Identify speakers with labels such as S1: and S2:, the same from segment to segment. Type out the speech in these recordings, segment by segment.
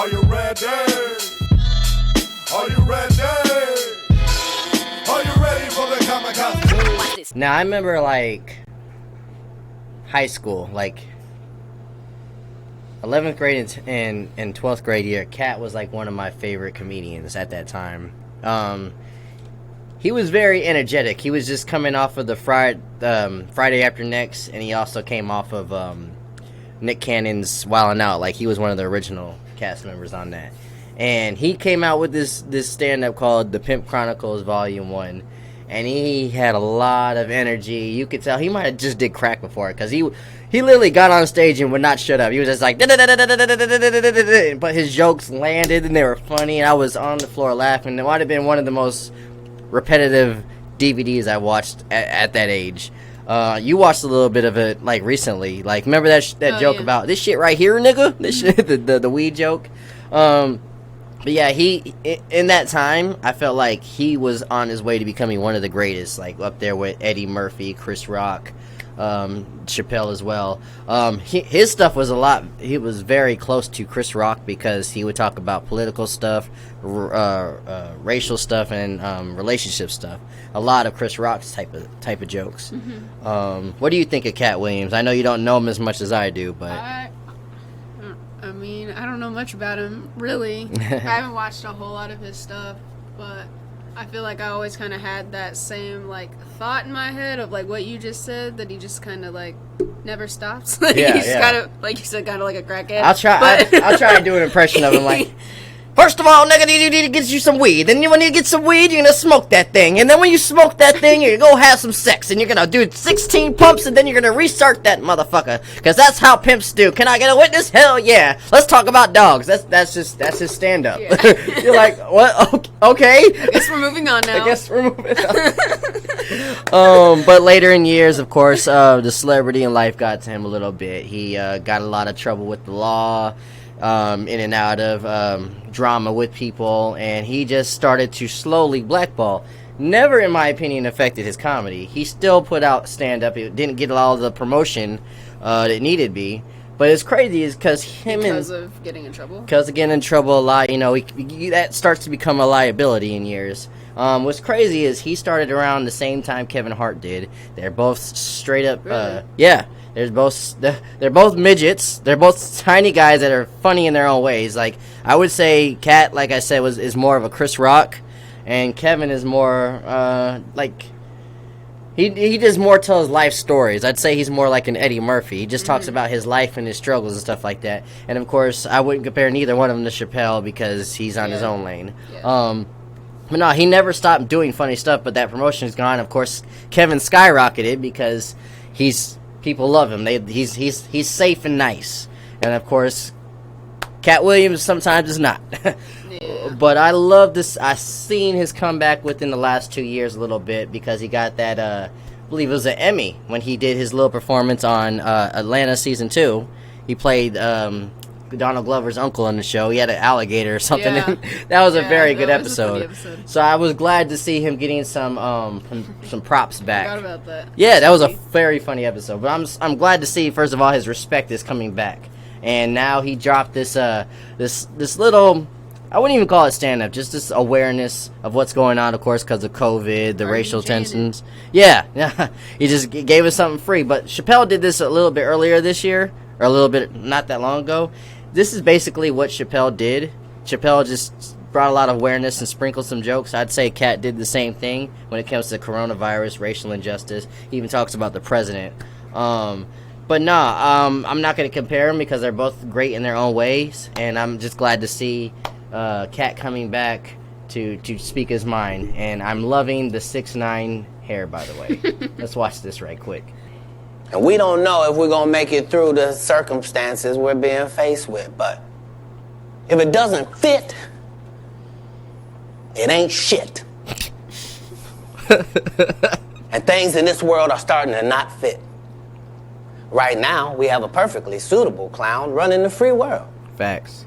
S1: Are you ready? Are you ready? Are you ready for the kamikaze?
S2: Now, I remember, like, high school, like, 11th grade and 12th grade year, Katt was, like, one of my favorite comedians at that time. He was very energetic. He was just coming off of the Friday After Next, and he also came off of Nick Cannon's Wildin' Out. Like, he was one of the original cast members on that. And he came out with this stand-up called The Pimp Chronicles Volume 1. And he had a lot of energy. You could tell he might have just did crack before it, because he literally got on stage and would not shut up. He was just like, but his jokes landed and they were funny, and I was on the floor laughing. It might have been one of the most repetitive DVDs I watched at that age. You watched a little bit of it, like, recently. Like, remember that joke about this shit right here, nigga? This shit, the weed joke. But yeah, he in that time, I felt like he was on his way to becoming one of the greatest, like up there with Eddie Murphy, Chris Rock, Chappelle as well. His stuff was he was very close to Chris Rock, because he would talk about political stuff, racial stuff, and relationship stuff. A lot of Chris Rock's type of jokes. Mm-hmm. What do you think of Katt Williams? I know you don't know him as much as I do, but
S3: I mean, I don't know much about him, really. I haven't watched a whole lot of his stuff, but I feel like I always kind of had that same, like, thought in my head of, like, what you just said, that he just kind of, like, never stops. He's kind of, like you said, kind of like a crackhead.
S2: I'll try to do an impression of him, like, first of all, nigga, you need to get you some weed. Then when you get some weed, you're gonna smoke that thing. And then when you smoke that thing, you're gonna go have some sex. And you're gonna do 16 pumps, and then you're gonna restart that motherfucker. Because that's how pimps do. Can I get a witness? Hell yeah. Let's talk about dogs. That's his stand-up. Yeah. You're like, what? Okay.
S3: I guess we're moving on now.
S2: But later in years, of course, the celebrity in life got to him a little bit. He got a lot of trouble with the law. In and out of drama with people, and he just started to slowly blackball. Never, in my opinion, affected his comedy. He still put out stand-up. It didn't get all the promotion that needed to be. But it's crazy is because
S3: of getting in trouble?
S2: Because of getting in trouble a lot, you know, that starts to become a liability in years. What's crazy is he started around the same time Kevin Hart did. They're both straight up,
S3: really?
S2: Yeah. They're both midgets. They're both tiny guys that are funny in their own ways. Like, I would say Katt, like I said, is more of a Chris Rock, and Kevin is more like he does more tells life stories. I'd say he's more like an Eddie Murphy. He just talks about his life and his struggles and stuff like that. And of course, I wouldn't compare neither one of them to Chappelle, because he's on his own lane. Yeah. But no, he never stopped doing funny stuff. But that promotion's gone. Of course, Kevin skyrocketed because people love him. He's safe and nice. And of course, Katt Williams sometimes is not.
S3: Yeah.
S2: But I love this. I've seen his comeback within the last 2 years a little bit, because he got that, I believe it was an Emmy, when he did his little performance on Atlanta Season 2. He played Donald Glover's uncle on the show. He had an alligator or something.
S3: Yeah.
S2: That was a very good
S3: episode.
S2: So I was glad to see him getting some props back.
S3: I forgot about that.
S2: Yeah, that was a very funny episode. But I'm glad to see, first of all, his respect is coming back. And now he dropped this little, I wouldn't even call it stand-up, just this awareness of what's going on, of course, because of COVID, the racial tensions. Yeah. He just gave us something free. But Chappelle did this a little bit earlier this year, or a little bit not that long ago. This is basically what Chappelle did. Chappelle just brought a lot of awareness and sprinkled some jokes. I'd say Katt did the same thing when it comes to coronavirus, racial injustice. He even talks about the president. But I'm not going to compare them, because they're both great in their own ways. And I'm just glad to see Katt coming back to speak his mind. And I'm loving the 6'9" hair, by the way. Let's watch this right quick.
S4: And we don't know if we're going to make it through the circumstances we're being faced with. But if it doesn't fit, it ain't shit. And things in this world are starting to not fit. Right now, we have a perfectly suitable clown running the free world.
S2: Facts.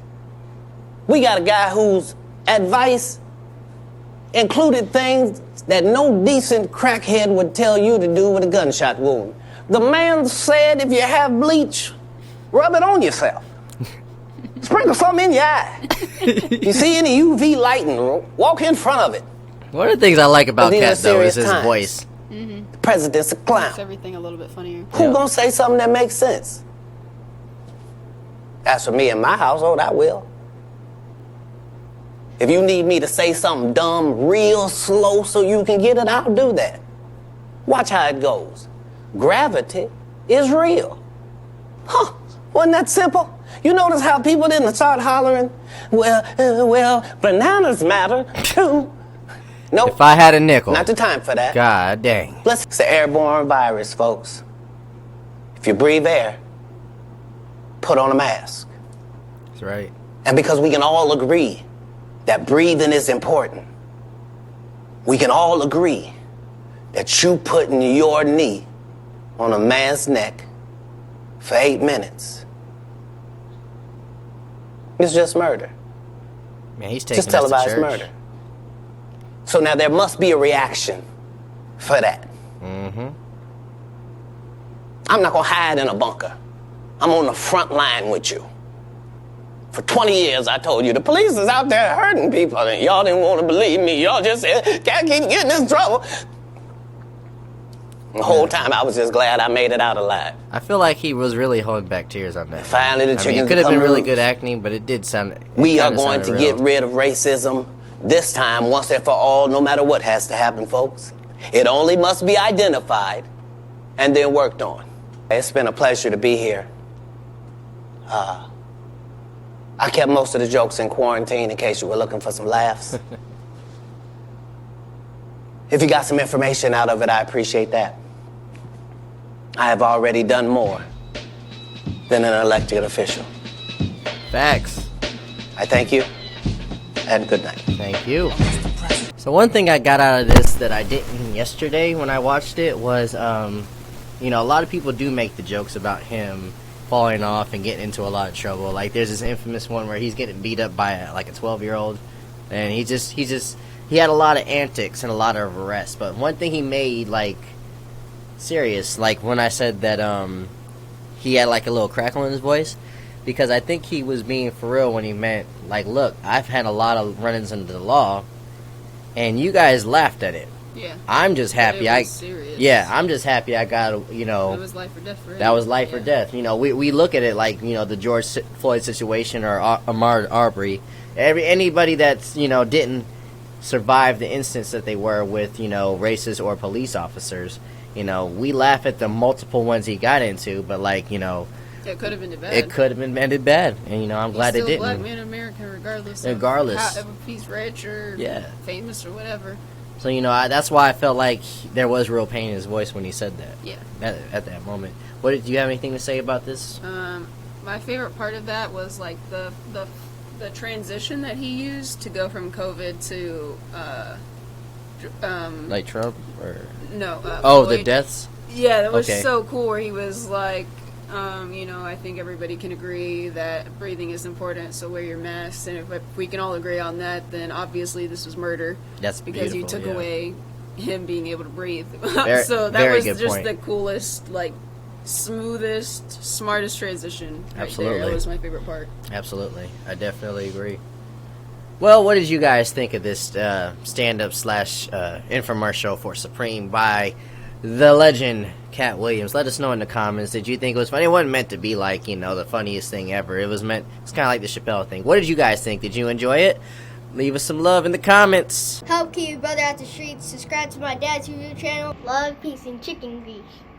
S4: We got a guy whose advice included things that no decent crackhead would tell you to do with a gunshot wound. The man said if you have bleach, rub it on yourself. Sprinkle something in your eye. You see any UV lighting, walk in front of it.
S2: One of the things I like about
S4: These are
S2: Katt, though, is
S4: serious
S2: his
S4: times.
S2: voice.
S4: The president's a clown.
S3: Makes everything a little bit funnier.
S4: Who gonna say something that makes sense? As for me and my household, I will. If you need me to say something dumb real slow so you can get it, I'll do that. Watch how it goes. Gravity is real. Huh, wasn't that simple? You notice how people didn't start hollering, well, bananas matter too. Nope.
S2: If I had a nickel.
S4: Not the time for that.
S2: God dang.
S4: It's an airborne virus, folks. If you breathe air, put on a mask.
S2: That's right.
S4: And because we can all agree that breathing is important, we can all agree that you putting your knee on a man's neck for 8 minutes is just murder.
S2: Man, he's taking
S4: Just
S2: us to
S4: televised
S2: church.
S4: murder. So now there must be a reaction for that.
S2: Mm-hmm.
S4: I'm not gonna hide in a bunker. I'm on the front line with you. For 20 years, I told you, the police is out there hurting people, and y'all didn't want to believe me. Y'all just said, can't keep getting in trouble. The whole time, I was just glad I made it out alive.
S2: I feel like he was really holding back tears on that.
S4: Finally, the
S2: I mean,
S4: chickens
S2: it could have been
S4: come
S2: really
S4: loose.
S2: good acting, but it did sound.
S4: We are going to get rid of racism this time, once and for all, no matter what has to happen, folks. It only must be identified and then worked on. It's been a pleasure to be here. I kept most of the jokes in quarantine in case you were looking for some laughs. If you got some information out of it, I appreciate that. I have already done more than an elected official.
S2: Facts.
S4: I thank you, and good night.
S2: Thank you. So one thing I got out of this that I didn't yesterday when I watched it was, you know, a lot of people do make the jokes about him falling off and getting into a lot of trouble. Like, there's this infamous one where he's getting beat up by like a 12-year-old, and he had a lot of antics and a lot of arrests. But one thing he made, like, serious, like when I said that he had like a little crackle in his voice, because I think he was being for real when he meant, like, look, I've had a lot of run-ins into the law, and you guys laughed at it.
S3: Yeah.
S2: I'm just happy
S3: serious.
S2: Yeah, I'm just happy I got, you know.
S3: That was life or death for him.
S2: That was life or death. You know, we look at it like, you know, the George Floyd situation or Ahmaud Arbery. Anybody that's, you know, didn't survive the instance that they were with, you know, racist or police officers. You know, we laugh at the multiple ones he got into, but, like, you know,
S3: it could have ended bad.
S2: It could have been ended bad, and, you know, I'm glad it didn't.
S3: He's still a black man in America, regardless of if he's rich or famous or whatever.
S2: So, you know, that's why I felt like there was real pain in his voice when he said that.
S3: Yeah.
S2: At that moment. Do you have anything to say about this?
S3: My favorite part of that was, like, the transition that he used to go from COVID to
S2: like Trump or
S3: no?
S2: Floyd.
S3: The
S2: deaths.
S3: Yeah, that was so cool. Where he was like, you know, I think everybody can agree that breathing is important, so wear your masks. And if we can all agree on that, then obviously this was murder.
S2: That's
S3: because you took away him being able to breathe.
S2: So
S3: that was just the coolest, like, smoothest, smartest transition.
S2: Absolutely,
S3: that was my favorite part.
S2: Absolutely, I definitely agree. Well, what did you guys think of this stand-up / infomercial for Supreme by the legend Katt Williams? Let us know in the comments. Did you think it was funny? It wasn't meant to be like, you know, the funniest thing ever. It's kind of like the Chappelle thing. What did you guys think? Did you enjoy it? Leave us some love in the comments.
S5: Help keep your brother out the streets. Subscribe to my dad's YouTube channel. Love, peace, and chicken grease.